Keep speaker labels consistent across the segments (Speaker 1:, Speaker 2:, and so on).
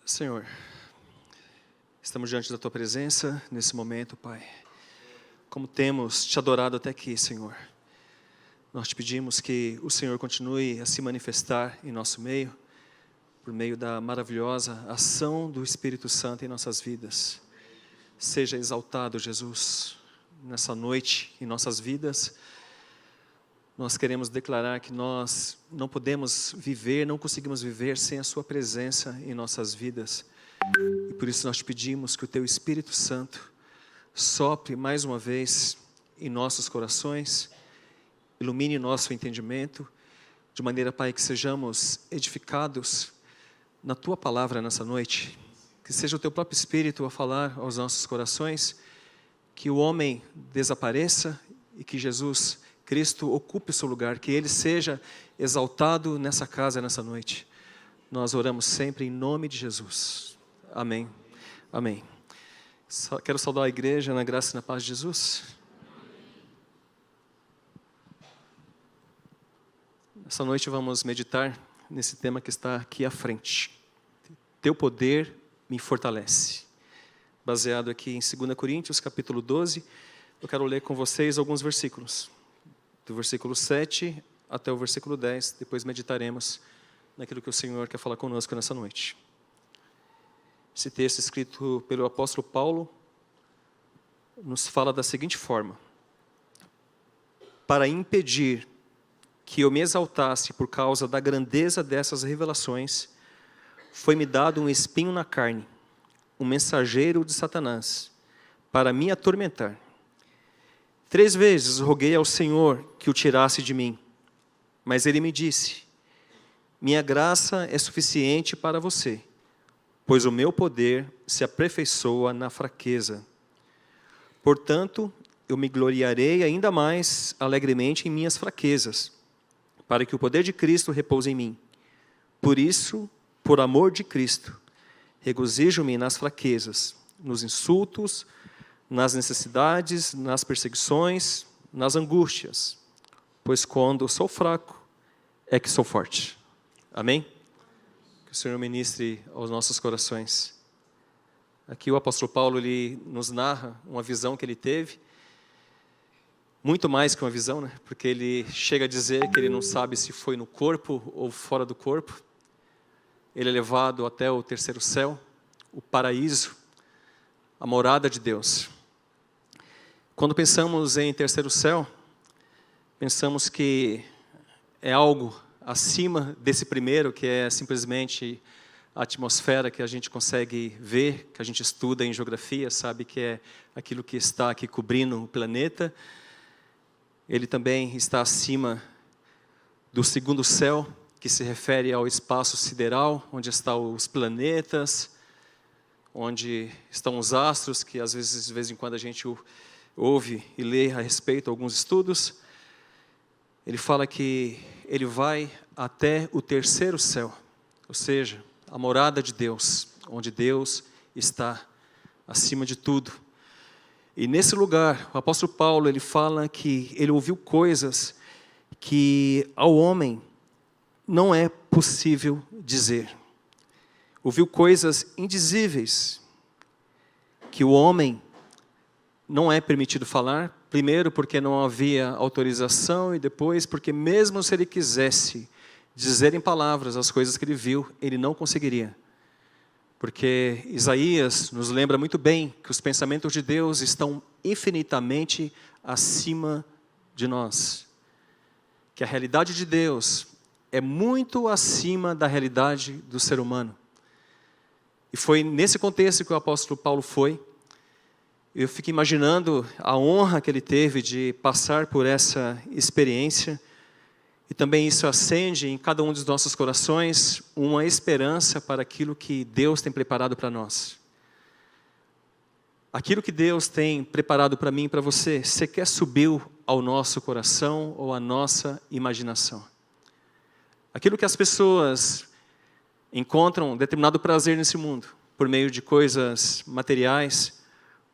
Speaker 1: Senhor, estamos diante da Tua presença nesse momento, Pai. Como temos Te adorado até aqui, Senhor. Nós Te pedimos que o Senhor continue a se manifestar em nosso meio, por meio da maravilhosa ação do Espírito Santo em nossas vidas. Seja exaltado, Jesus, nessa noite em nossas vidas. Nós queremos declarar que nós não podemos viver, não conseguimos viver sem a Sua presença em nossas vidas. E por isso nós te pedimos que o Teu Espírito Santo sopre mais uma vez em nossos corações, ilumine nosso entendimento, de maneira, Pai, que sejamos edificados na Tua palavra nessa noite. Que seja o Teu próprio Espírito a falar aos nossos corações, que o homem desapareça e que Jesus Cristo ocupe o seu lugar, que Ele seja exaltado nessa casa, nessa noite. Nós oramos sempre em nome de Jesus. Amém. Amém. Quero saudar a igreja na graça e na paz de Jesus. Essa noite vamos meditar nesse tema que está aqui à frente. Teu poder me fortalece. Baseado aqui em 2 Coríntios, capítulo 12, eu quero ler com vocês alguns versículos. Do versículo 7 até o versículo 10, depois meditaremos naquilo que o Senhor quer falar conosco nessa noite. Esse texto escrito pelo apóstolo Paulo nos fala da seguinte forma: para impedir que eu me exaltasse por causa da grandeza dessas revelações, foi-me dado um espinho na carne, um mensageiro de Satanás, para me atormentar. 3 vezes roguei ao Senhor que o tirasse de mim, mas Ele me disse: minha graça é suficiente para você, pois o meu poder se aperfeiçoa na fraqueza. Portanto, eu me gloriarei ainda mais alegremente em minhas fraquezas, para que o poder de Cristo repouse em mim. Por isso, por amor de Cristo, regozijo-me nas fraquezas, nos insultos, nas necessidades, nas perseguições, nas angústias, pois quando sou fraco, é que sou forte. Amém? Que o Senhor ministre aos nossos corações. Aqui o apóstolo Paulo, ele nos narra uma visão que ele teve, muito mais que uma visão, né? Porque ele chega a dizer que ele não sabe se foi no corpo ou fora do corpo. Ele é levado até o 3º céu, o paraíso, a morada de Deus. Quando pensamos em 3º céu, pensamos que é algo acima desse primeiro, que é simplesmente a atmosfera que a gente consegue ver, que a gente estuda em geografia, sabe que é aquilo que está aqui cobrindo o planeta. Ele também está acima do 2º céu, que se refere ao espaço sideral, onde estão os planetas, onde estão os astros, que às vezes, de vez em quando a gente ouve e lê a respeito alguns estudos. Ele fala que ele vai até o 3º céu, ou seja, a morada de Deus, onde Deus está acima de tudo. E nesse lugar, o apóstolo Paulo, ele fala que ele ouviu coisas que ao homem não é possível dizer. Ouviu coisas indizíveis, que o homem não é permitido falar, primeiro porque não havia autorização, e depois porque mesmo se ele quisesse dizer em palavras as coisas que ele viu, ele não conseguiria. Porque Isaías nos lembra muito bem que os pensamentos de Deus estão infinitamente acima de nós. Que a realidade de Deus é muito acima da realidade do ser humano. E foi nesse contexto que o apóstolo Paulo foi. Eu fico imaginando a honra que ele teve de passar por essa experiência. E também isso acende em cada um dos nossos corações uma esperança para aquilo que Deus tem preparado para nós. Aquilo que Deus tem preparado para mim e para você, sequer subiu ao nosso coração ou à nossa imaginação. Aquilo que as pessoas encontram determinado prazer nesse mundo, por meio de coisas materiais,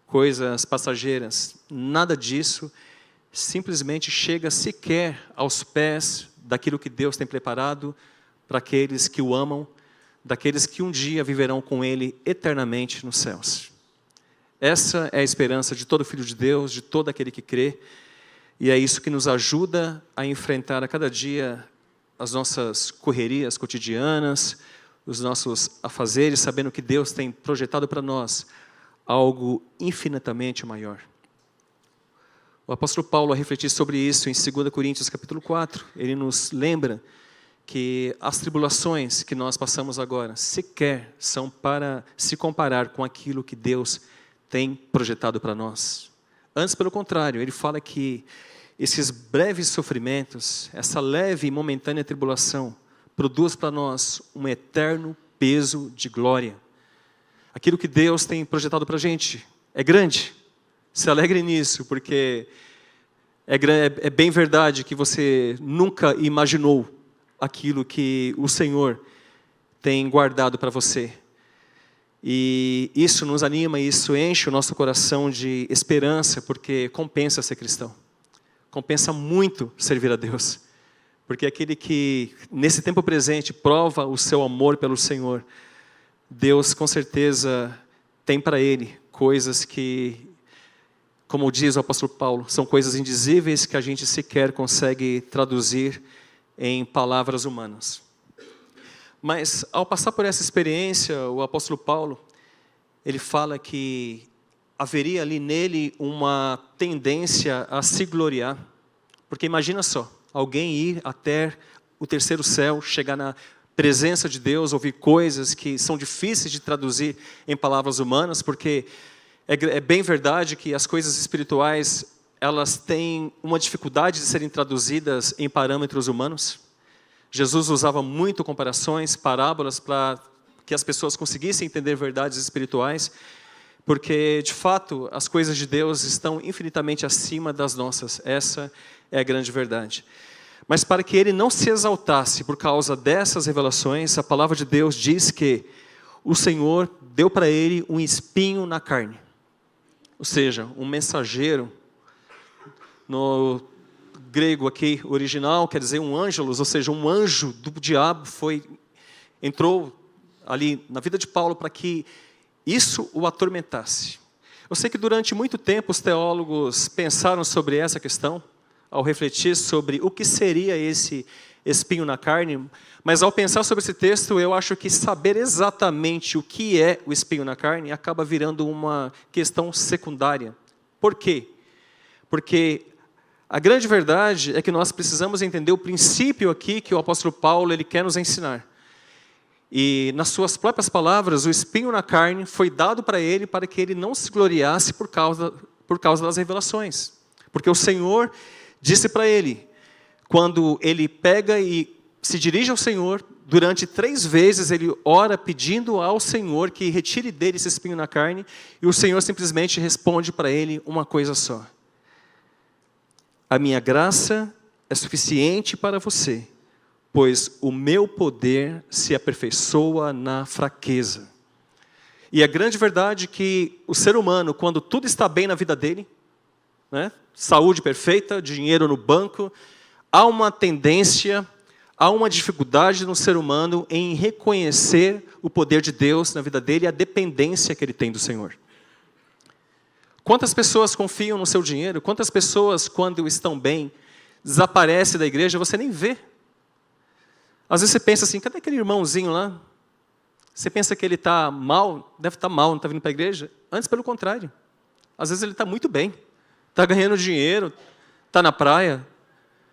Speaker 1: coisas passageiras, nada disso simplesmente chega sequer aos pés daquilo que Deus tem preparado para aqueles que o amam daqueles que um dia viverão com Ele eternamente nos céus. Essa é a esperança de todo filho de Deus, de todo aquele que crê, e é isso que nos ajuda a enfrentar a cada dia as nossas correrias cotidianas, os nossos afazeres, sabendo que Deus tem projetado para nós algo infinitamente maior. O apóstolo Paulo, a refletir sobre isso em 2 Coríntios capítulo 4, ele nos lembra que as tribulações que nós passamos agora sequer são para se comparar com aquilo que Deus tem projetado para nós. Antes, pelo contrário, ele fala que esses breves sofrimentos, essa leve e momentânea tribulação, produz para nós um eterno peso de glória. Aquilo que Deus tem projetado para a gente é grande. Se alegre nisso, porque é bem verdade que você nunca imaginou aquilo que o Senhor tem guardado para você. E isso nos anima, isso enche o nosso coração de esperança, porque compensa ser cristão. Compensa muito servir a Deus. Porque aquele que, nesse tempo presente, prova o seu amor pelo Senhor, Deus, com certeza, tem para ele coisas que, como diz o apóstolo Paulo, são coisas indizíveis que a gente sequer consegue traduzir em palavras humanas. Mas, ao passar por essa experiência, o apóstolo Paulo, ele fala que haveria ali nele uma tendência a se gloriar. Porque imagina só, alguém ir até o terceiro céu, chegar na presença de Deus, ouvir coisas que são difíceis de traduzir em palavras humanas, porque é bem verdade que as coisas espirituais, elas têm uma dificuldade de serem traduzidas em parâmetros humanos. Jesus usava muito comparações, parábolas, para que as pessoas conseguissem entender verdades espirituais, porque, de fato, as coisas de Deus estão infinitamente acima das nossas. Essa é a grande verdade. Mas para que ele não se exaltasse por causa dessas revelações, a palavra de Deus diz que o Senhor deu para ele um espinho na carne. Ou seja, um mensageiro, no grego aqui original, quer dizer um ângelos, ou seja, um anjo do diabo entrou ali na vida de Paulo para que isso o atormentasse. Eu sei que durante muito tempo os teólogos pensaram sobre essa questão, ao refletir sobre o que seria esse espinho na carne, mas ao pensar sobre esse texto, eu acho que saber exatamente o que é o espinho na carne acaba virando uma questão secundária. Por quê? Porque a grande verdade é que nós precisamos entender o princípio aqui que o apóstolo Paulo ele quer nos ensinar. E nas suas próprias palavras, o espinho na carne foi dado para ele para que ele não se gloriasse por causa das revelações. Porque o Senhor disse para ele, quando ele pega e se dirige ao Senhor, durante 3 vezes ele ora pedindo ao Senhor que retire dele esse espinho na carne, e o Senhor simplesmente responde para ele uma coisa só. A minha graça é suficiente para você, pois o meu poder se aperfeiçoa na fraqueza. E a grande verdade é que o ser humano, quando tudo está bem na vida dele, né, saúde perfeita, dinheiro no banco, há uma tendência, há uma dificuldade no ser humano em reconhecer o poder de Deus na vida dele e a dependência que ele tem do Senhor. Quantas pessoas confiam no seu dinheiro? Quantas pessoas, quando estão bem, desaparecem da igreja, você nem vê? Às vezes você pensa assim, cadê aquele irmãozinho lá? Você pensa que ele está mal, deve estar mal, não está vindo para a igreja? Antes, pelo contrário. Às vezes ele está muito bem. Está ganhando dinheiro, está na praia,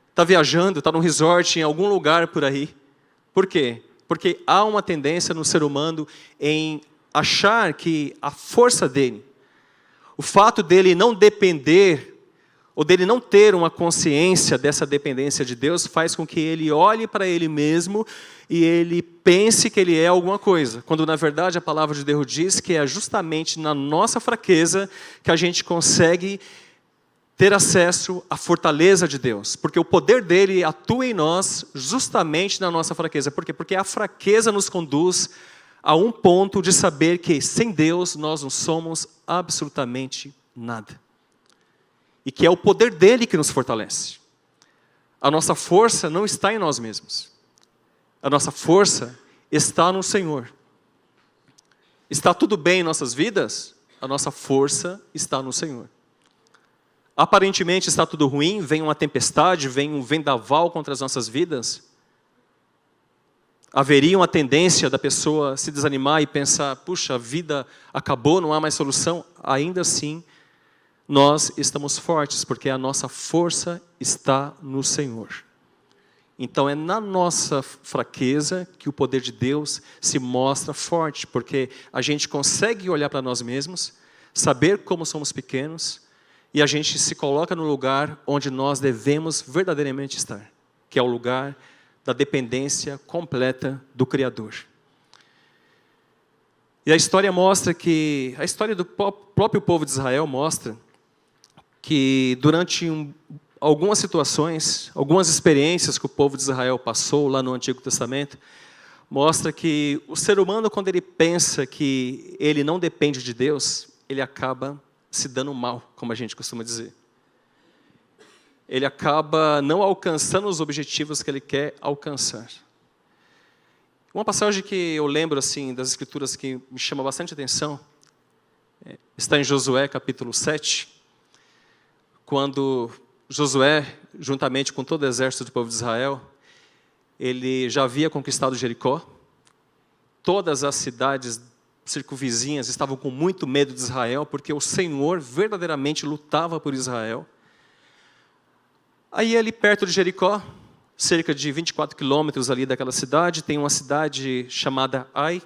Speaker 1: está viajando, está num resort, em algum lugar por aí. Por quê? Porque há uma tendência no ser humano em achar que a força dele, o fato dele não depender, ou dele não ter uma consciência dessa dependência de Deus, faz com que ele olhe para ele mesmo e ele pense que ele é alguma coisa. Quando, na verdade, a palavra de Deus diz que é justamente na nossa fraqueza que a gente consegue ter acesso à fortaleza de Deus. Porque o poder dele atua em nós justamente na nossa fraqueza. Por quê? Porque a fraqueza nos conduz a um ponto de saber que sem Deus nós não somos absolutamente nada. E que é o poder dele que nos fortalece. A nossa força não está em nós mesmos. A nossa força está no Senhor. Está tudo bem em nossas vidas? A nossa força está no Senhor. Aparentemente está tudo ruim, vem uma tempestade, vem um vendaval contra as nossas vidas. Haveria uma tendência da pessoa se desanimar e pensar, puxa, a vida acabou, não há mais solução. Ainda assim, nós estamos fortes, porque a nossa força está no Senhor. Então é na nossa fraqueza que o poder de Deus se mostra forte, porque a gente consegue olhar para nós mesmos, saber como somos pequenos, e a gente se coloca no lugar onde nós devemos verdadeiramente estar, que é o lugar da dependência completa do Criador. E a história mostra que, a história do próprio povo de Israel mostra que durante algumas situações, algumas experiências que o povo de Israel passou lá no Antigo Testamento, mostra que o ser humano, quando ele pensa que ele não depende de Deus, ele acaba se dando mal, como a gente costuma dizer. Ele acaba não alcançando os objetivos que ele quer alcançar. Uma passagem que eu lembro assim das Escrituras que me chama bastante atenção, está em Josué capítulo 7, quando Josué, juntamente com todo o exército do povo de Israel, ele já havia conquistado Jericó. Todas as cidades circunvizinhas estavam com muito medo de Israel, porque o Senhor verdadeiramente lutava por Israel. Aí ali perto de Jericó, cerca de 24 quilômetros ali daquela cidade, tem uma cidade chamada Ai.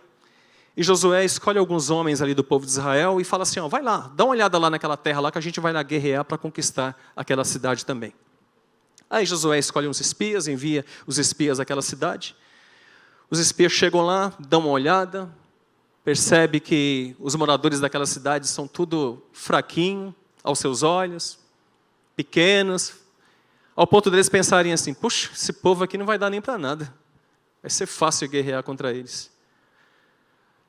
Speaker 1: E Josué escolhe alguns homens ali do povo de Israel e fala assim, ó, vai lá, dá uma olhada lá naquela terra lá que a gente vai lá guerrear para conquistar aquela cidade também. Aí Josué escolhe uns espias, envia os espias àquela cidade. Os espias chegam lá, dão uma olhada, percebe que os moradores daquela cidade são tudo fraquinho aos seus olhos, pequenos, ao ponto deles pensarem assim, puxa, esse povo aqui não vai dar nem para nada. Vai ser fácil guerrear contra eles.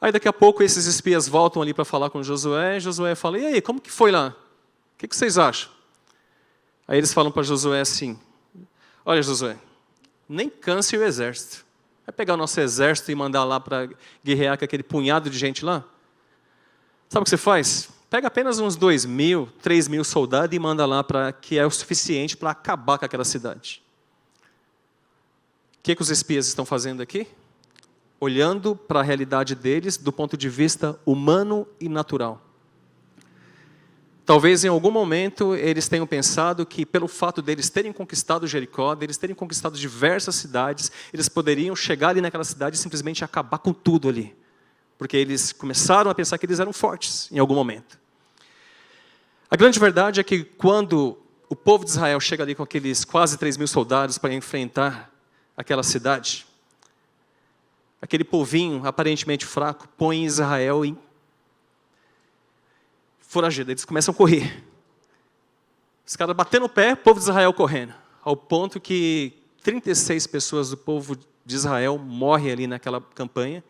Speaker 1: Aí daqui a pouco esses espias voltam ali para falar com Josué, e Josué fala, e aí, como que foi lá? O que vocês acham? Aí eles falam para Josué assim, olha Josué, nem canse o exército. Vai pegar o nosso exército e mandar lá para guerrear com aquele punhado de gente lá? Sabe o que você faz? Pega apenas uns 2.000, 3.000 soldados e manda lá, que é o suficiente para acabar com aquela cidade. O que os espias estão fazendo aqui? Olhando para a realidade deles do ponto de vista humano e natural. Talvez em algum momento eles tenham pensado que pelo fato deles terem conquistado Jericó, deles terem conquistado diversas cidades, eles poderiam chegar ali naquela cidade e simplesmente acabar com tudo ali. Porque eles começaram a pensar que eles eram fortes em algum momento. A grande verdade é que quando o povo de Israel chega ali com aqueles quase 3.000 soldados para enfrentar aquela cidade, aquele povinho aparentemente fraco põe Israel em foragido. Eles começam a correr. Os caras batendo o pé, o povo de Israel correndo. Ao ponto que 36 pessoas do povo de Israel morrem ali naquela campanha.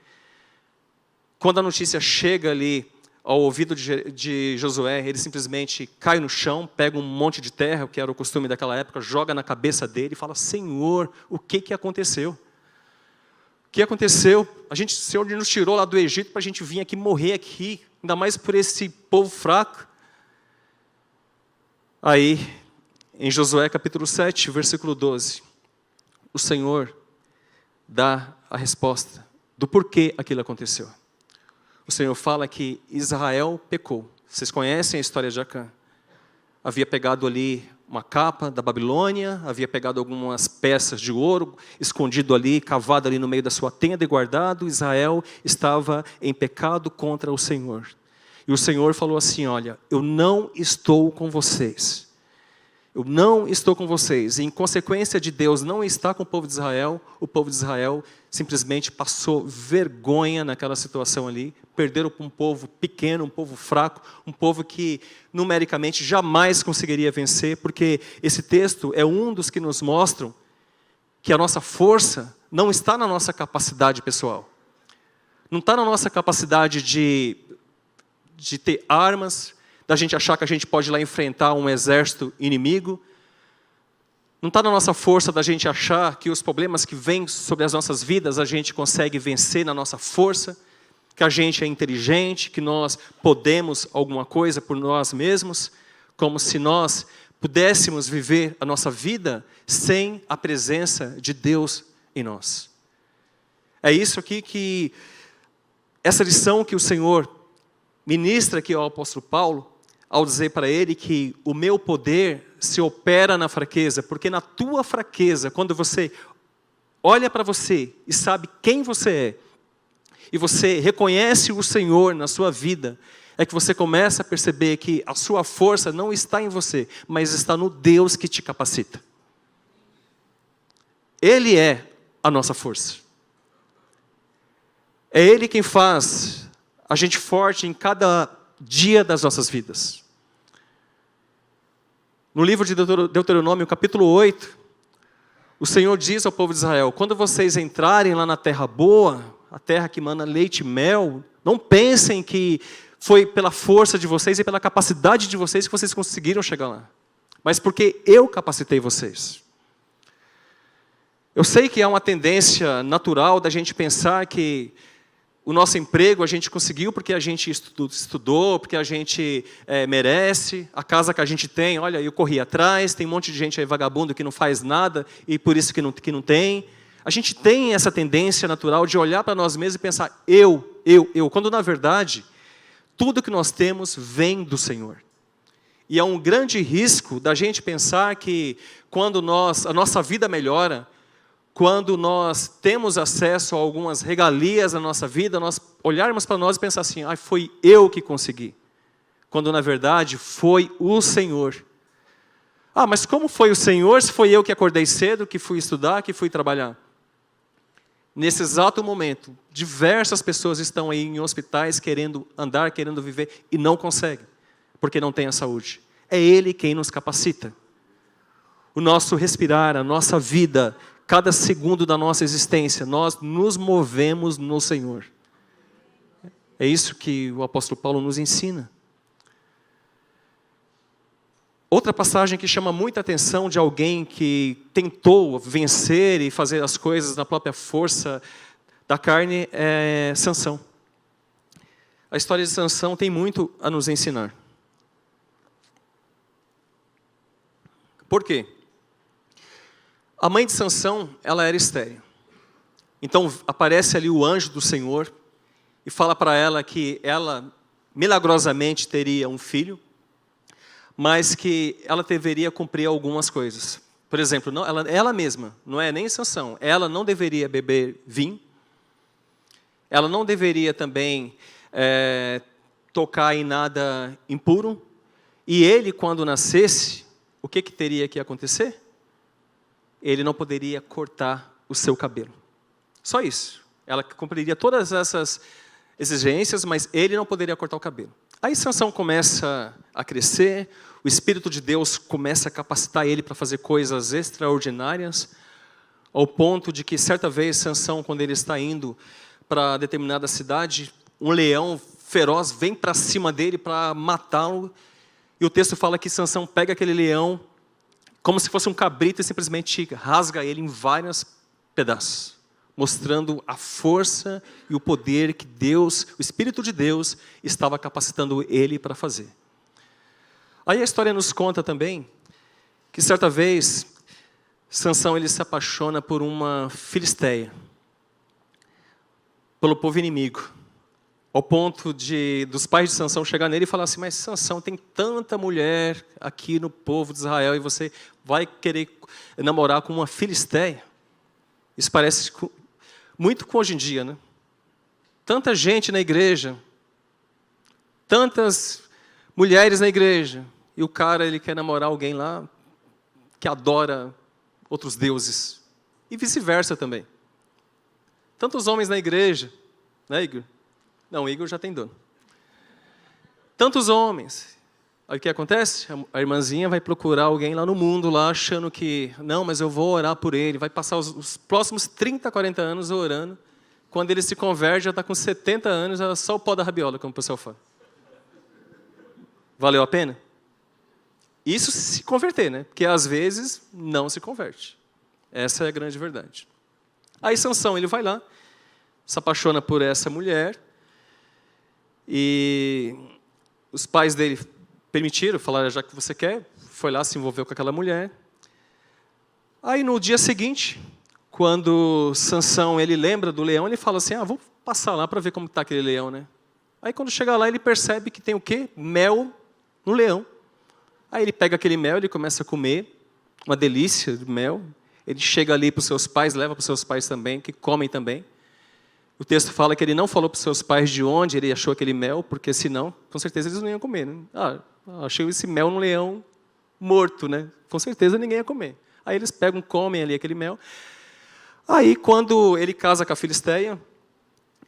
Speaker 1: Quando a notícia chega ali ao ouvido de Josué, ele simplesmente cai no chão, pega um monte de terra, o que era o costume daquela época, joga na cabeça dele e fala, Senhor, o que aconteceu? O que aconteceu? O Senhor nos tirou lá do Egito para a gente vir aqui morrer aqui, ainda mais por esse povo fraco. Aí, em Josué capítulo 7, versículo 12, o Senhor dá a resposta do porquê aquilo aconteceu. O Senhor fala que Israel pecou. Vocês conhecem a história de Acã. Havia pegado ali uma capa da Babilônia, havia pegado algumas peças de ouro, escondido ali, cavado ali no meio da sua tenda e guardado. Israel estava em pecado contra o Senhor. E o Senhor falou assim, olha, eu não estou com vocês. Eu não estou com vocês. E em consequência de Deus não estar com o povo de Israel simplesmente passou vergonha naquela situação ali, perderam para um povo pequeno, um povo fraco, um povo que numericamente jamais conseguiria vencer, porque esse texto é um dos que nos mostram que a nossa força não está na nossa capacidade pessoal. Não está na nossa capacidade de ter armas, da gente achar que a gente pode ir lá enfrentar um exército inimigo. Não está na nossa força da gente achar que os problemas que vêm sobre as nossas vidas a gente consegue vencer na nossa força, que a gente é inteligente, que nós podemos alguma coisa por nós mesmos, como se nós pudéssemos viver a nossa vida sem a presença de Deus em nós. É isso aqui que, essa lição que o Senhor ministra aqui ao apóstolo Paulo, ao dizer para ele que o meu poder se opera na fraqueza, porque na tua fraqueza, quando você olha para você e sabe quem você é, e você reconhece o Senhor na sua vida, é que você começa a perceber que a sua força não está em você, mas está no Deus que te capacita. Ele é a nossa força. É Ele quem faz a gente forte em cada dia das nossas vidas. No livro de Deuteronômio, capítulo 8, o Senhor diz ao povo de Israel: quando vocês entrarem lá na terra boa, a terra que mana leite e mel, não pensem que foi pela força de vocês e pela capacidade de vocês que vocês conseguiram chegar lá, mas porque eu capacitei vocês. Eu sei que há uma tendência natural da gente pensar que o nosso emprego a gente conseguiu porque a gente estudou, porque a gente merece. A casa que a gente tem, olha, eu corri atrás, tem um monte de gente aí vagabundo que não faz nada e por isso que não tem. A gente tem essa tendência natural de olhar para nós mesmos e pensar, eu, quando na verdade, tudo que nós temos vem do Senhor. E há um grande risco da gente pensar que quando a nossa vida melhora, quando nós temos acesso a algumas regalias na nossa vida, nós olharmos para nós e pensar assim, foi eu que consegui. Quando na verdade foi o Senhor. Mas como foi o Senhor se foi eu que acordei cedo, que fui estudar, que fui trabalhar? Nesse exato momento, diversas pessoas estão aí em hospitais querendo andar, querendo viver e não conseguem, porque não têm a saúde. É Ele quem nos capacita. O nosso respirar, a nossa vida, cada segundo da nossa existência, nós nos movemos no Senhor. É isso que o apóstolo Paulo nos ensina. Outra passagem que chama muita atenção de alguém que tentou vencer e fazer as coisas na própria força da carne é Sansão. A história de Sansão tem muito a nos ensinar. Por quê? A mãe de Sansão, ela era estéril. Então aparece ali o anjo do Senhor e fala para ela que ela milagrosamente teria um filho, mas que ela deveria cumprir algumas coisas. Por exemplo, ela mesma, não é nem Sansão, ela não deveria beber vinho, ela não deveria também tocar em nada impuro, e ele, quando nascesse, o que teria que acontecer? Ele não poderia cortar o seu cabelo. Só isso. Ela cumpriria todas essas exigências, mas ele não poderia cortar o cabelo. Aí Sansão começa a crescer, o Espírito de Deus começa a capacitar ele para fazer coisas extraordinárias, ao ponto de que certa vez Sansão, quando ele está indo para determinada cidade, um leão feroz vem para cima dele para matá-lo, e o texto fala que Sansão pega aquele leão como se fosse um cabrito e simplesmente rasga ele em vários pedaços, mostrando a força e o poder que Deus, o Espírito de Deus, estava capacitando ele para fazer. Aí a história nos conta também que certa vez Sansão ele se apaixona por uma filisteia, pelo povo inimigo, ao ponto dos pais de Sansão chegar nele e falar assim, mas Sansão, tem tanta mulher aqui no povo de Israel e você vai querer namorar com uma filisteia? Isso parece muito com hoje em dia, né? Tanta gente na igreja, tantas mulheres na igreja, e o cara ele quer namorar alguém lá que adora outros deuses. E vice-versa também. Tantos homens na igreja, né, Igor? Não, o Igor já tem dono. Tantos homens. Aí o que acontece? A irmãzinha vai procurar alguém lá no mundo, lá, achando que, não, mas eu vou orar por ele. Vai passar os próximos 30, 40 anos orando. Quando ele se converte, já está com 70 anos, é só o pó da rabiola, como o pessoal fala. Valeu a pena? Isso se converter, né? Porque às vezes não se converte. Essa é a grande verdade. Aí Sansão, ele vai lá, se apaixona por essa mulher, e os pais dele permitiram, falaram, já que você quer, foi lá, se envolveu com aquela mulher. Aí no dia seguinte, quando Sansão ele lembra do leão, ele fala assim, vou passar lá para ver como está aquele leão, né? Aí quando chega lá, ele percebe que tem o quê? Mel no leão. Aí ele pega aquele mel, ele começa a comer, uma delícia de mel. Ele chega ali para os seus pais, leva para os seus pais também, que comem também. O texto fala que ele não falou para os seus pais de onde ele achou aquele mel, porque senão, com certeza, eles não iam comer, né? Achei esse mel no leão morto, né? Com certeza ninguém ia comer. Aí eles pegam, comem ali aquele mel. Aí, quando ele casa com a Filisteia,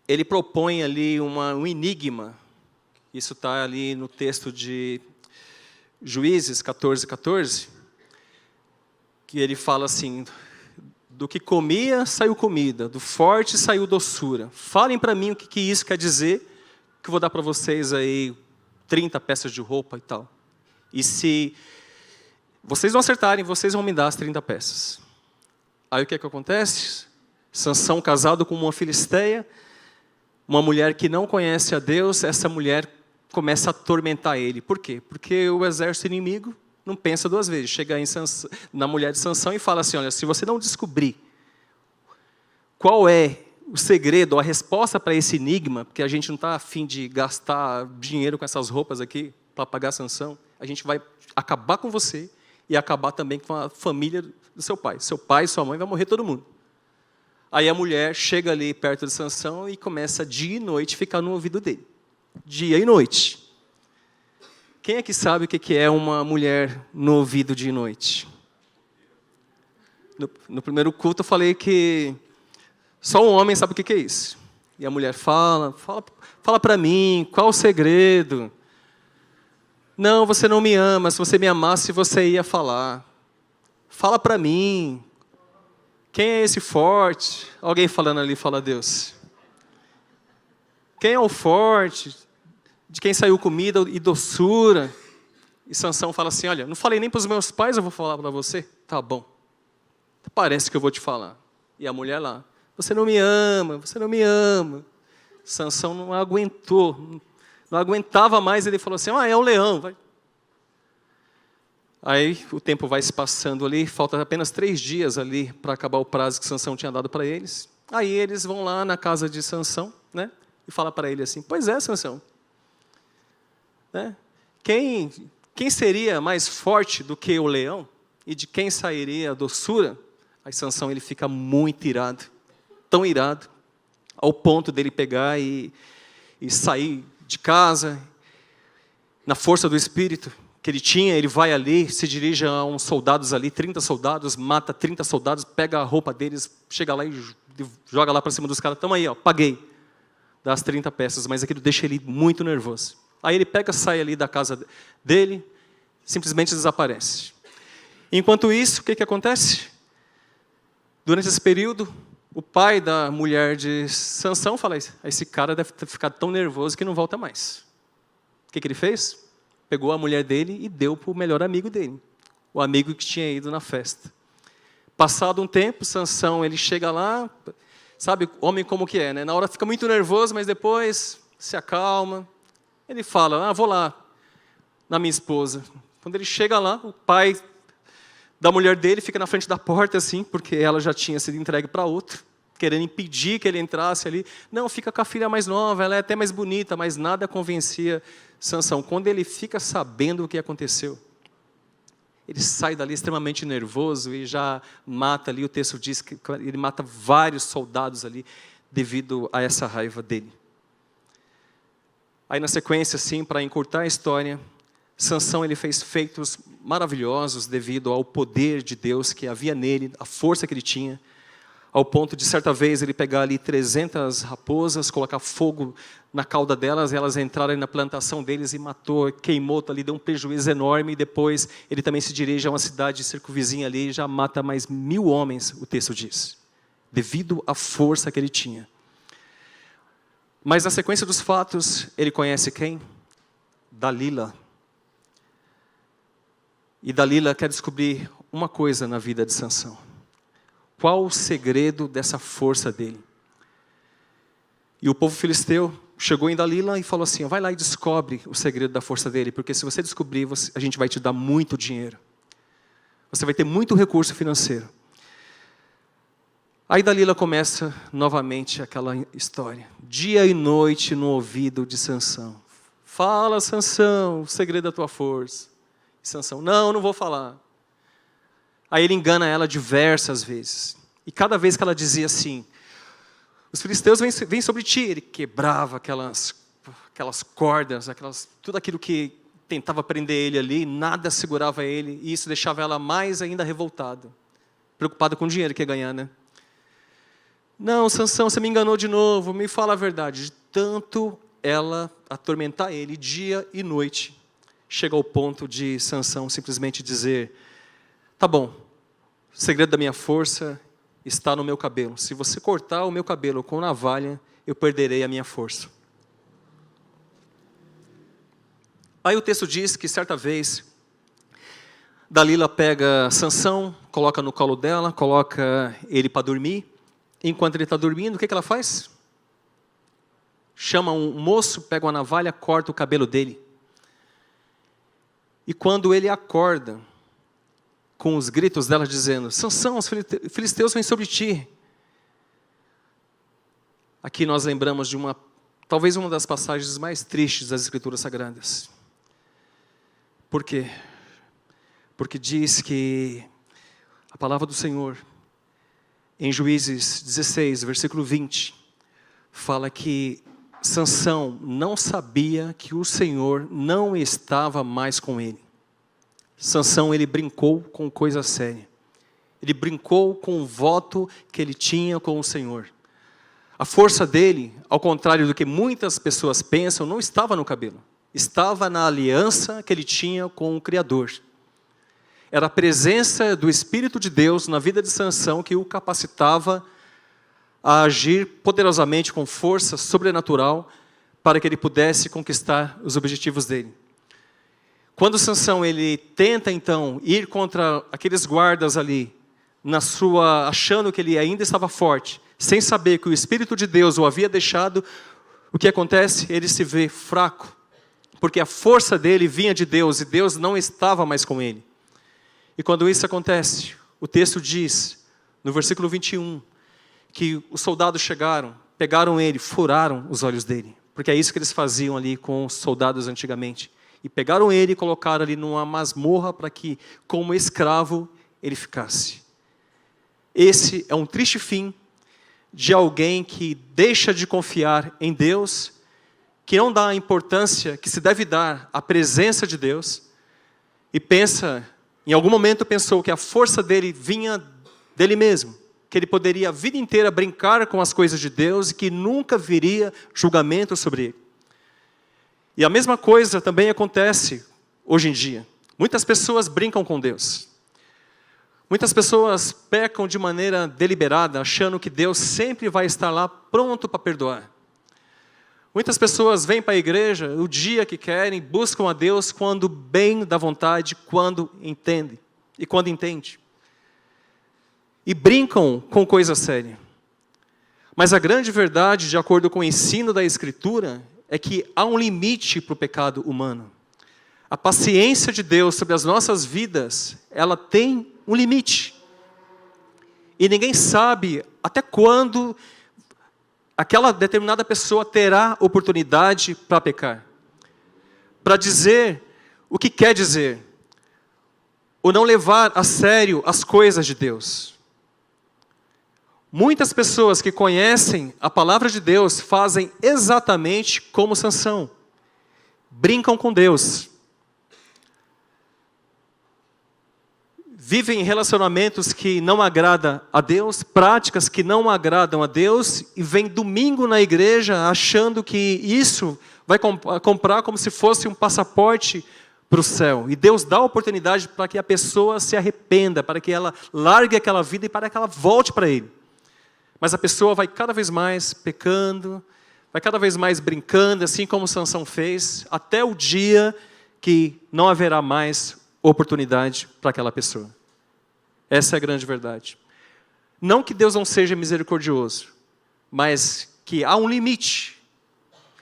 Speaker 1: ele propõe ali um enigma. Isso está ali no texto de Juízes 14:14, que ele fala assim, do que comia, saiu comida, do forte saiu doçura. Falem para mim o que isso quer dizer, que eu vou dar para vocês aí 30 peças de roupa e tal. E se vocês não acertarem, vocês vão me dar as 30 peças. Aí o que acontece? Sansão casado com uma filisteia, uma mulher que não conhece a Deus, essa mulher começa a atormentar ele. Por quê? Porque o exército inimigo não pensa duas vezes. Chega na mulher de Sansão e fala assim, olha, se você não descobrir qual é o segredo, a resposta para esse enigma, porque a gente não está a fim de gastar dinheiro com essas roupas aqui para pagar Sansão, a gente vai acabar com você e acabar também com a família do seu pai. Seu pai e sua mãe vai morrer todo mundo. Aí a mulher chega ali perto de Sansão e começa dia e noite ficar no ouvido dele. Dia e noite. Quem é que sabe o que é uma mulher no ouvido dia e noite? No primeiro culto eu falei que só um homem sabe o que é isso. E a mulher fala para mim, qual o segredo? Não, você não me ama, se você me amasse você ia falar. Fala para mim. Quem é esse forte? Alguém falando ali, fala a Deus. Quem é o forte? De quem saiu comida e doçura? E Sansão fala assim, olha, não falei nem para os meus pais, eu vou falar para você? Tá bom. Parece que eu vou te falar. E a mulher lá, você não me ama, você não me ama. Sansão não aguentou, não aguentava mais, ele falou assim, é o leão. Vai. Aí o tempo vai se passando ali, falta apenas 3 dias ali para acabar o prazo que Sansão tinha dado para eles. Aí eles vão lá na casa de Sansão, né? E fala para ele assim, pois é, Sansão. Né? Quem seria mais forte do que o leão? E de quem sairia a doçura? Aí Sansão ele fica muito irado, tão irado, ao ponto dele pegar e sair de casa, na força do Espírito que ele tinha, ele vai ali, se dirige a uns soldados ali, 30 soldados, mata 30 soldados, pega a roupa deles, chega lá e joga lá para cima dos caras, tamo aí, paguei, dá as 30 peças, mas aquilo deixa ele muito nervoso. Aí ele pega, sai ali da casa dele, simplesmente desaparece. Enquanto isso, o que acontece? Durante esse período, o pai da mulher de Sansão fala, esse cara deve ter ficado tão nervoso que não volta mais. O que ele fez? Pegou a mulher dele e deu para o melhor amigo dele, o amigo que tinha ido na festa. Passado um tempo, Sansão ele chega lá, sabe, homem como que é, né? Na hora fica muito nervoso, mas depois se acalma. Ele fala, vou lá, na minha esposa. Quando ele chega lá, o pai da mulher dele fica na frente da porta, assim, porque ela já tinha sido entregue para outro, querendo impedir que ele entrasse ali. Não, fica com a filha mais nova, ela é até mais bonita, mas nada convencia Sansão. Quando ele fica sabendo o que aconteceu, ele sai dali extremamente nervoso e já mata ali, o texto diz que ele mata vários soldados ali, devido a essa raiva dele. Aí na sequência, assim, para encurtar a história, Sansão ele fez feitos maravilhosos devido ao poder de Deus que havia nele, a força que ele tinha, ao ponto de certa vez ele pegar ali 300 raposas, colocar fogo na cauda delas, elas entraram na plantação deles e matou, queimou ali, deu um prejuízo enorme, e depois ele também se dirige a uma cidade circunvizinha ali e já mata mais 1000 homens, o texto diz, devido à força que ele tinha. Mas na sequência dos fatos, ele conhece quem? Dalila. E Dalila quer descobrir uma coisa na vida de Sansão. Qual o segredo dessa força dele? E o povo filisteu chegou em Dalila e falou assim: vai lá e descobre o segredo da força dele, porque se você descobrir, a gente vai te dar muito dinheiro. Você vai ter muito recurso financeiro. Aí Dalila começa novamente aquela história. Dia e noite no ouvido de Sansão. Fala, Sansão, o segredo da tua força. E Sansão, não vou falar. Aí ele engana ela diversas vezes. E cada vez que ela dizia assim, os filisteus vêm sobre ti, ele quebrava aquelas cordas, tudo aquilo que tentava prender ele ali, nada segurava ele, e isso deixava ela mais ainda revoltada, preocupada com o dinheiro que ia ganhar, né? Não, Sansão, você me enganou de novo, me fala a verdade. De tanto ela atormentar ele dia e noite, chega ao ponto de Sansão simplesmente dizer: tá bom, o segredo da minha força está no meu cabelo. Se você cortar o meu cabelo com navalha, eu perderei a minha força. Aí o texto diz que certa vez, Dalila pega Sansão, coloca no colo dela, coloca ele para dormir. Enquanto ele está dormindo, o que ela faz? Chama um moço, pega uma navalha, corta o cabelo dele. E quando ele acorda, com os gritos dela dizendo: Sansão, os filisteus vêm sobre ti. Aqui nós lembramos de talvez uma das passagens mais tristes das Escrituras Sagradas. Por quê? Porque diz que a palavra do Senhor, em Juízes 16, versículo 20, fala que Sansão não sabia que o Senhor não estava mais com ele. Sansão, ele brincou com coisa séria. Ele brincou com o voto que ele tinha com o Senhor. A força dele, ao contrário do que muitas pessoas pensam, não estava no cabelo. Estava na aliança que ele tinha com o Criador. Era a presença do Espírito de Deus na vida de Sansão que o capacitava a agir poderosamente com força sobrenatural para que ele pudesse conquistar os objetivos dele. Quando Sansão ele tenta então ir contra aqueles guardas ali, achando que ele ainda estava forte, sem saber que o Espírito de Deus o havia deixado, o que acontece? Ele se vê fraco, porque a força dele vinha de Deus e Deus não estava mais com ele. E quando isso acontece, o texto diz, no versículo 21, que os soldados chegaram, pegaram ele, furaram os olhos dele, porque é isso que eles faziam ali com os soldados antigamente. E pegaram ele e colocaram ali numa masmorra para que, como escravo, ele ficasse. Esse é um triste fim de alguém que deixa de confiar em Deus, que não dá a importância que se deve dar à presença de Deus, e em algum momento pensou que a força dele vinha dele mesmo, que ele poderia a vida inteira brincar com as coisas de Deus e que nunca viria julgamento sobre ele. E a mesma coisa também acontece hoje em dia. Muitas pessoas brincam com Deus. Muitas pessoas pecam de maneira deliberada, achando que Deus sempre vai estar lá pronto para perdoar. Muitas pessoas vêm para a igreja o dia que querem, buscam a Deus quando bem dá vontade, quando entende. E brincam com coisa séria. Mas a grande verdade, de acordo com o ensino da Escritura, é que há um limite para o pecado humano. A paciência de Deus sobre as nossas vidas, ela tem um limite. E ninguém sabe até quando aquela determinada pessoa terá oportunidade para pecar. Para dizer o que quer dizer. Ou não levar a sério as coisas de Deus. Muitas pessoas que conhecem a palavra de Deus fazem exatamente como Sansão. Brincam com Deus. Vivem relacionamentos que não agradam a Deus, práticas que não agradam a Deus, e vêm domingo na igreja achando que isso vai comprar como se fosse um passaporte para o céu. E Deus dá a oportunidade para que a pessoa se arrependa, para que ela largue aquela vida e para que ela volte para Ele. Mas a pessoa vai cada vez mais pecando, vai cada vez mais brincando, assim como Sansão fez, até o dia que não haverá mais oportunidade para aquela pessoa. Essa é a grande verdade. Não que Deus não seja misericordioso, mas que há um limite.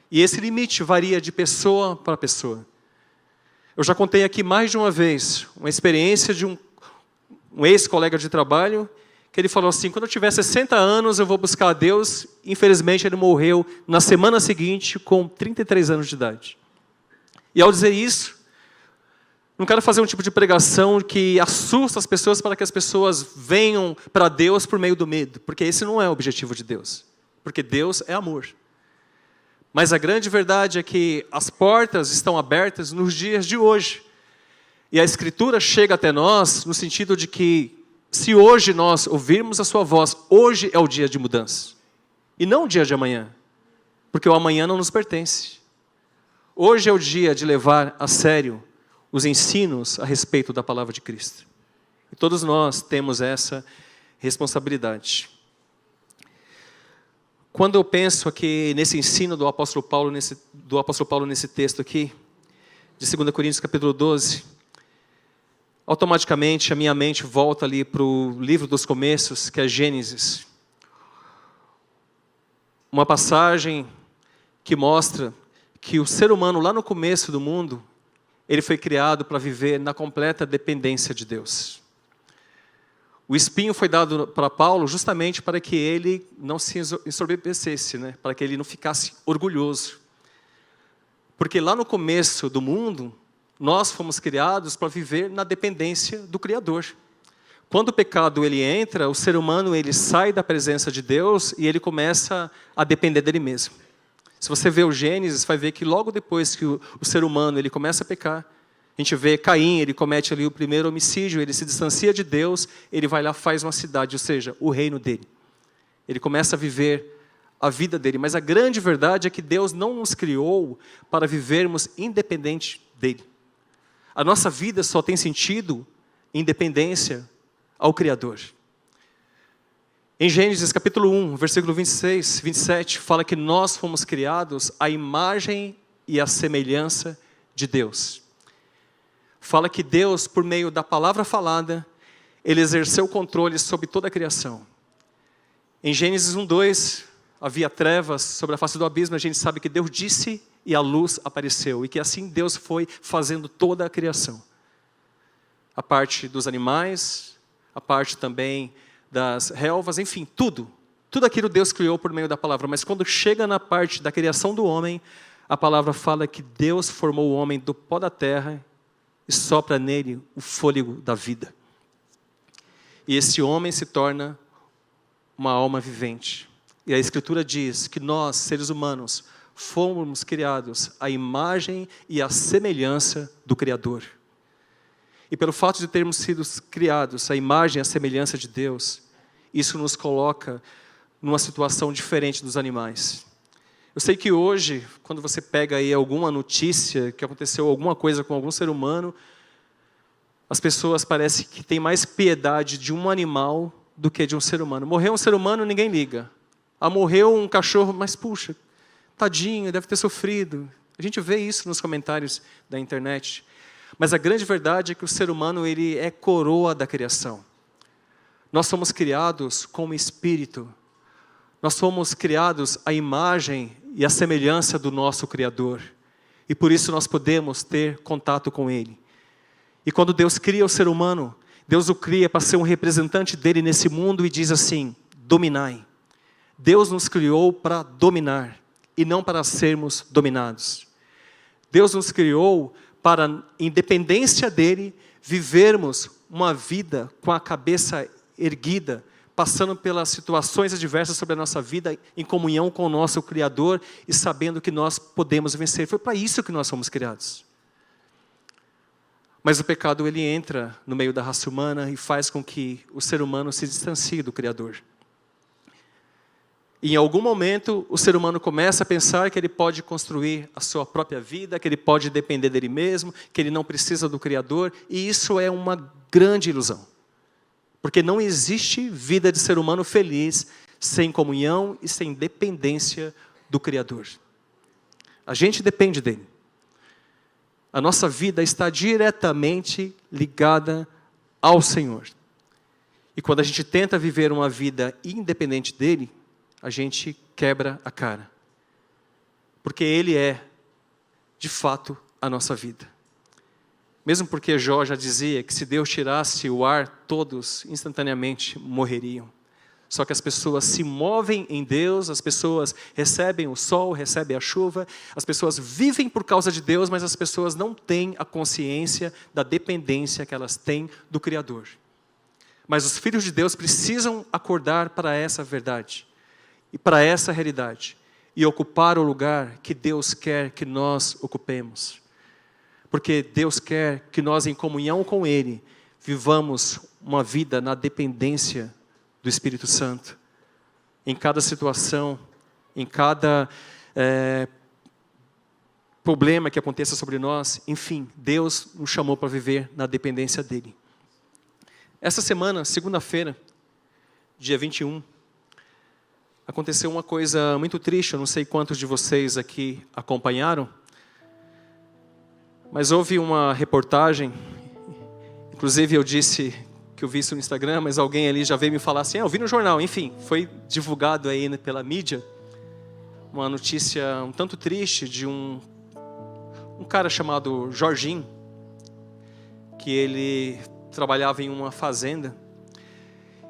Speaker 1: E esse limite varia de pessoa para pessoa. Eu já contei aqui mais de uma vez uma experiência de um ex-colega de trabalho, que ele falou assim: quando eu tiver 60 anos eu vou buscar a Deus. Infelizmente ele morreu na semana seguinte com 33 anos de idade. E ao dizer isso, não quero fazer um tipo de pregação que assusta as pessoas para que as pessoas venham para Deus por meio do medo, porque esse não é o objetivo de Deus, porque Deus é amor. Mas a grande verdade é que as portas estão abertas nos dias de hoje. E a Escritura chega até nós no sentido de que, se hoje nós ouvirmos a sua voz, hoje é o dia de mudança. E não o dia de amanhã, porque o amanhã não nos pertence. Hoje é o dia de levar a sério os ensinos a respeito da palavra de Cristo. E todos nós temos essa responsabilidade. Quando eu penso aqui nesse ensino do apóstolo Paulo nesse texto aqui, de 2 Coríntios capítulo 12, automaticamente a minha mente volta ali para o livro dos começos, que é Gênesis. Uma passagem que mostra que o ser humano lá no começo do mundo, ele foi criado para viver na completa dependência de Deus. O espinho foi dado para Paulo justamente para que ele não se ensoberbecesse, né? Para que ele não ficasse orgulhoso. Porque lá no começo do mundo, nós fomos criados para viver na dependência do Criador. Quando o pecado ele entra, o ser humano ele sai da presença de Deus e ele começa a depender dele mesmo. Se você vê o Gênesis, vai ver que logo depois que o ser humano ele começa a pecar, a gente vê Caim, ele comete ali o primeiro homicídio, ele se distancia de Deus, ele vai lá e faz uma cidade, ou seja, o reino dele. Ele começa a viver a vida dele. Mas a grande verdade é que Deus não nos criou para vivermos independente dele. A nossa vida só tem sentido em dependência ao Criador. Em Gênesis capítulo 1, versículo 26, 27, fala que nós fomos criados à imagem e à semelhança de Deus. Fala que Deus, por meio da palavra falada, Ele exerceu o controle sobre toda a criação. Em Gênesis 1, 2, havia trevas sobre a face do abismo, a gente sabe que Deus disse e a luz apareceu, e que assim Deus foi fazendo toda a criação. A parte dos animais, a parte também das relvas, enfim, tudo aquilo Deus criou por meio da palavra. Mas quando chega na parte da criação do homem, a palavra fala que Deus formou o homem do pó da terra e sopra nele o fôlego da vida. E esse homem se torna uma alma vivente. E a Escritura diz que nós, seres humanos, fomos criados à imagem e à semelhança do Criador. E pelo fato de termos sido criados à imagem e à semelhança de Deus, isso nos coloca numa situação diferente dos animais. Eu sei que hoje, quando você pega aí alguma notícia, que aconteceu alguma coisa com algum ser humano, as pessoas parecem que têm mais piedade de um animal do que de um ser humano. Morreu um ser humano, ninguém liga. Morreu um cachorro, mas puxa, tadinho, deve ter sofrido. A gente vê isso nos comentários da internet. Mas a grande verdade é que o ser humano ele é coroa da criação. Nós somos criados como espírito. Nós somos criados à imagem e à semelhança do nosso Criador. E por isso nós podemos ter contato com Ele. E quando Deus cria o ser humano, Deus o cria para ser um representante dele nesse mundo e diz assim: dominai. Deus nos criou para dominar e não para sermos dominados. Deus nos criou para, em dependência dele, vivermos uma vida com a cabeça erguida, passando pelas situações adversas sobre a nossa vida, em comunhão com o nosso Criador e sabendo que nós podemos vencer. Foi para isso que nós fomos criados. Mas o pecado ele entra no meio da raça humana e faz com que o ser humano se distancie do Criador. E em algum momento o ser humano começa a pensar que ele pode construir a sua própria vida, que ele pode depender dele mesmo, que ele não precisa do Criador, e isso é uma grande ilusão. Porque não existe vida de ser humano feliz sem comunhão e sem dependência do Criador. A gente depende dele. A nossa vida está diretamente ligada ao Senhor. E quando a gente tenta viver uma vida independente dele, a gente quebra a cara. Porque ele é, de fato, a nossa vida. Mesmo porque Jó já dizia que se Deus tirasse o ar, todos instantaneamente morreriam. Só que as pessoas se movem em Deus, as pessoas recebem o sol, recebem a chuva, as pessoas vivem por causa de Deus, mas as pessoas não têm a consciência da dependência que elas têm do Criador. Mas os filhos de Deus precisam acordar para essa verdade e para essa realidade e ocupar o lugar que Deus quer que nós ocupemos. Porque Deus quer que nós, em comunhão com Ele, vivamos uma vida na dependência do Espírito Santo. Em cada situação, em cada problema que aconteça sobre nós, enfim, Deus nos chamou para viver na dependência dEle. Essa semana, segunda-feira, dia 21, aconteceu uma coisa muito triste, eu não sei quantos de vocês aqui acompanharam, mas houve uma reportagem, inclusive eu disse que eu vi isso no Instagram, mas alguém ali já veio me falar assim, eu vi no jornal, enfim, foi divulgado aí pela mídia, uma notícia um tanto triste de um cara chamado Jorginho, que ele trabalhava em uma fazenda,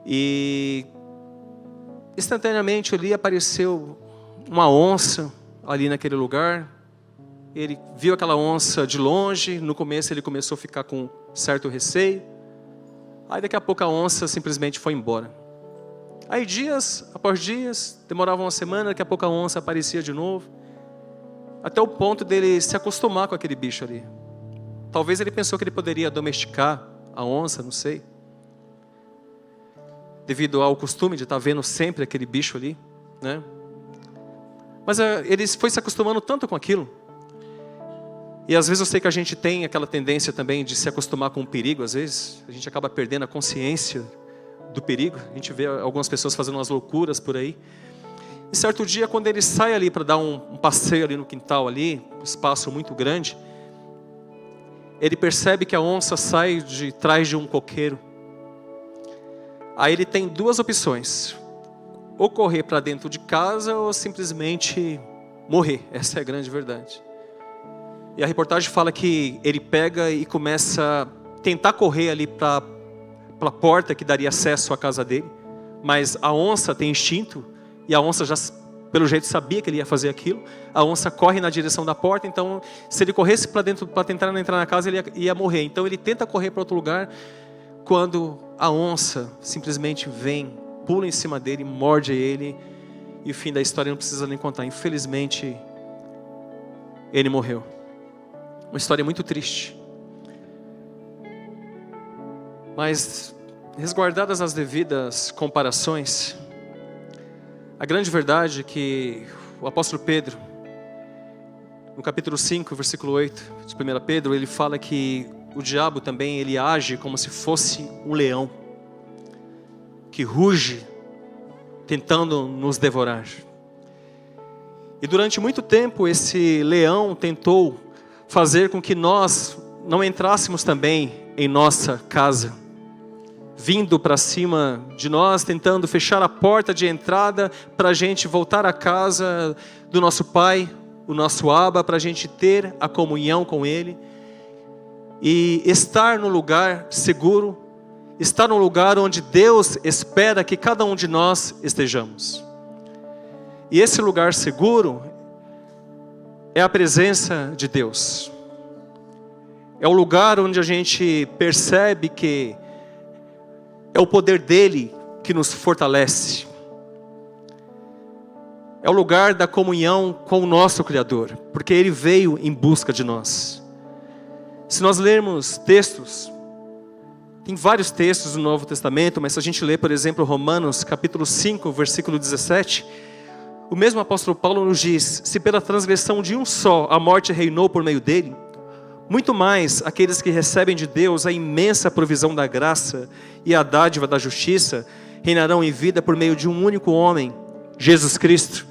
Speaker 1: e instantaneamente ali apareceu uma onça ali naquele lugar. Ele viu aquela onça de longe, no começo ele começou a ficar com certo receio, aí daqui a pouco a onça simplesmente foi embora. Aí dias após dias, demorava uma semana, daqui a pouco a onça aparecia de novo, até o ponto dele se acostumar com aquele bicho ali. Talvez ele pensou que ele poderia domesticar a onça, não sei, devido ao costume de estar vendo sempre aquele bicho ali, né? Mas ele foi se acostumando tanto com aquilo. E às vezes eu sei que a gente tem aquela tendência também de se acostumar com o perigo. Às vezes a gente acaba perdendo a consciência do perigo. A gente vê algumas pessoas fazendo umas loucuras por aí. E certo dia, quando ele sai ali para dar um passeio ali no quintal ali, um espaço muito grande, ele percebe que a onça sai de trás de um coqueiro. Aí ele tem duas opções: ou correr para dentro de casa ou simplesmente morrer. Essa é a grande verdade. E a reportagem fala que ele pega e começa a tentar correr ali para a porta que daria acesso à casa dele. Mas a onça tem instinto, e a onça já, pelo jeito, sabia que ele ia fazer aquilo. A onça corre na direção da porta, então se ele corresse para dentro para tentar entrar na casa, ele ia morrer. Então ele tenta correr para outro lugar, quando a onça simplesmente vem, pula em cima dele, morde ele, e o fim da história não precisa nem contar. Infelizmente, ele morreu. Uma história muito triste. Mas, resguardadas as devidas comparações, a grande verdade é que o apóstolo Pedro, no capítulo 5, versículo 8 de 1 Pedro, ele fala que o diabo também ele age como se fosse um leão, que ruge, tentando nos devorar. E durante muito tempo esse leão tentou fazer com que nós não entrássemos também em nossa casa, vindo para cima de nós, tentando fechar a porta de entrada para a gente voltar à casa do nosso Pai, o nosso Abba, para a gente ter a comunhão com Ele e estar no lugar seguro, estar no lugar onde Deus espera que cada um de nós estejamos. E esse lugar seguro é a presença de Deus. É o lugar onde a gente percebe que é o poder dEle que nos fortalece. É o lugar da comunhão com o nosso Criador, porque Ele veio em busca de nós. Se nós lermos textos, tem vários textos do Novo Testamento, mas se a gente ler, por exemplo, Romanos capítulo 5, versículo 17, o mesmo apóstolo Paulo nos diz: se pela transgressão de um só a morte reinou por meio dele, muito mais aqueles que recebem de Deus a imensa provisão da graça e a dádiva da justiça reinarão em vida por meio de um único homem, Jesus Cristo.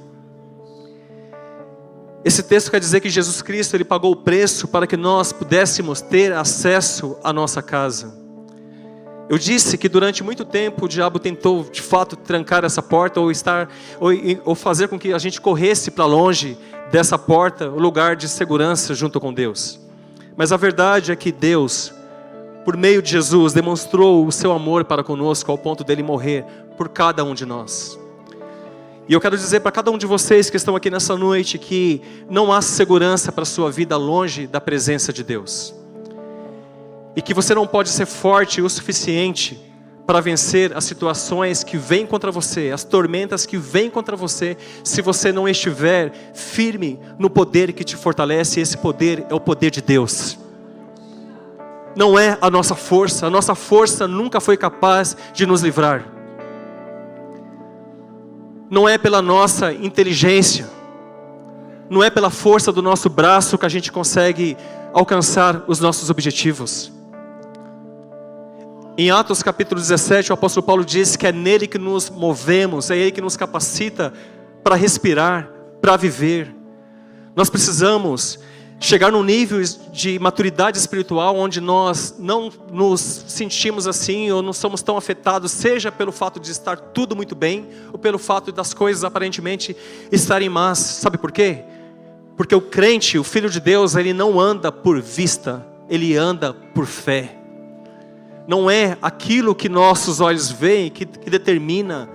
Speaker 1: Esse texto quer dizer que Jesus Cristo, Ele pagou o preço para que nós pudéssemos ter acesso à nossa casa. Eu disse que durante muito tempo o diabo tentou de fato trancar essa porta ou fazer com que a gente corresse para longe dessa porta, o lugar de segurança junto com Deus. Mas a verdade é que Deus, por meio de Jesus, demonstrou o seu amor para conosco ao ponto dele morrer por cada um de nós. E eu quero dizer para cada um de vocês que estão aqui nessa noite que não há segurança para a sua vida longe da presença de Deus. E que você não pode ser forte o suficiente para vencer as situações que vêm contra você, as tormentas que vêm contra você, se você não estiver firme no poder que te fortalece. E esse poder é o poder de Deus. Não é a nossa força nunca foi capaz de nos livrar. Não é pela nossa inteligência, não é pela força do nosso braço que a gente consegue alcançar os nossos objetivos. Em Atos capítulo 17, o apóstolo Paulo diz que é nele que nos movemos, é ele que nos capacita para respirar, para viver. Nós precisamos chegar num nível de maturidade espiritual onde nós não nos sentimos assim ou não somos tão afetados, seja pelo fato de estar tudo muito bem ou pelo fato das coisas aparentemente estarem más. Sabe por quê? Porque o crente, o filho de Deus, ele não anda por vista, ele anda por fé. Não é aquilo que nossos olhos veem que determina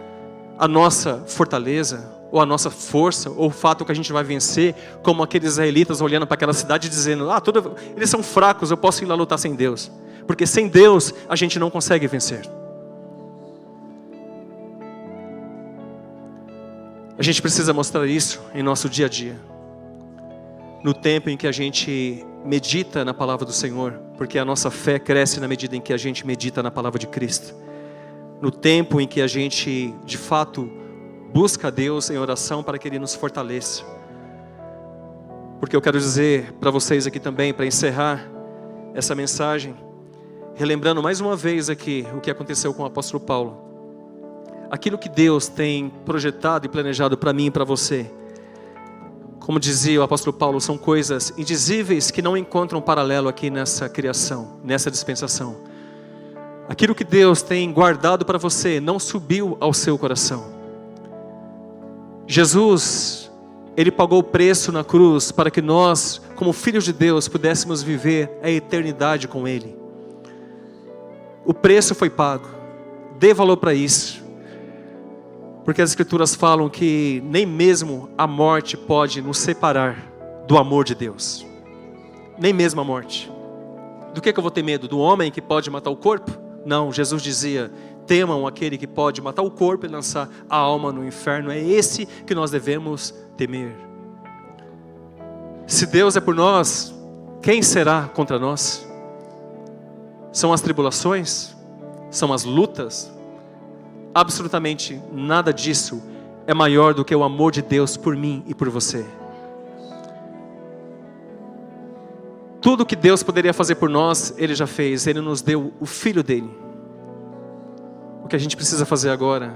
Speaker 1: a nossa fortaleza, ou a nossa força, ou o fato que a gente vai vencer, como aqueles israelitas olhando para aquela cidade dizendo, eles são fracos, eu posso ir lá lutar sem Deus. Porque sem Deus a gente não consegue vencer. A gente precisa mostrar isso em nosso dia a dia. No tempo em que a gente medita na palavra do Senhor, porque a nossa fé cresce na medida em que a gente medita na palavra de Cristo. No tempo em que a gente, de fato, busca a Deus em oração para que Ele nos fortaleça. Porque eu quero dizer para vocês aqui também, para encerrar essa mensagem, relembrando mais uma vez aqui o que aconteceu com o apóstolo Paulo. Aquilo que Deus tem projetado e planejado para mim e para você, como dizia o apóstolo Paulo, são coisas indizíveis que não encontram paralelo aqui nessa criação, nessa dispensação. Aquilo que Deus tem guardado para você não subiu ao seu coração. Jesus, Ele pagou o preço na cruz para que nós, como filhos de Deus, pudéssemos viver a eternidade com Ele. O preço foi pago. Dê valor para isso. Porque as Escrituras falam que nem mesmo a morte pode nos separar do amor de Deus. Nem mesmo a morte. Do que eu vou ter medo? Do homem que pode matar o corpo? Não, Jesus dizia, temam aquele que pode matar o corpo e lançar a alma no inferno. É esse que nós devemos temer. Se Deus é por nós, quem será contra nós? São as tribulações? São as lutas? Absolutamente nada disso é maior do que o amor de Deus por mim e por você. Tudo que Deus poderia fazer por nós, Ele já fez. Ele nos deu o Filho dEle. O que a gente precisa fazer agora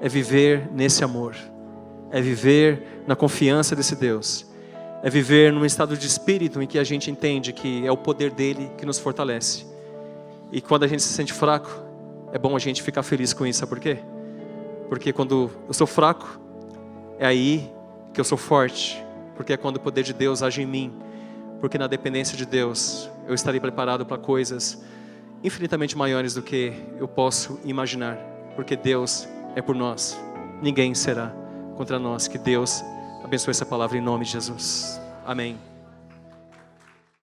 Speaker 1: é viver nesse amor. É viver na confiança desse Deus. É viver num estado de espírito em que a gente entende que é o poder dEle que nos fortalece. E quando a gente se sente fraco, é bom a gente ficar feliz com isso. Sabe por quê? Porque quando eu sou fraco, é aí que eu sou forte. Porque é quando o poder de Deus age em mim. Porque na dependência de Deus, eu estarei preparado para coisas infinitamente maiores do que eu posso imaginar. Porque Deus é por nós. Ninguém será contra nós. Que Deus abençoe essa palavra em nome de Jesus. Amém.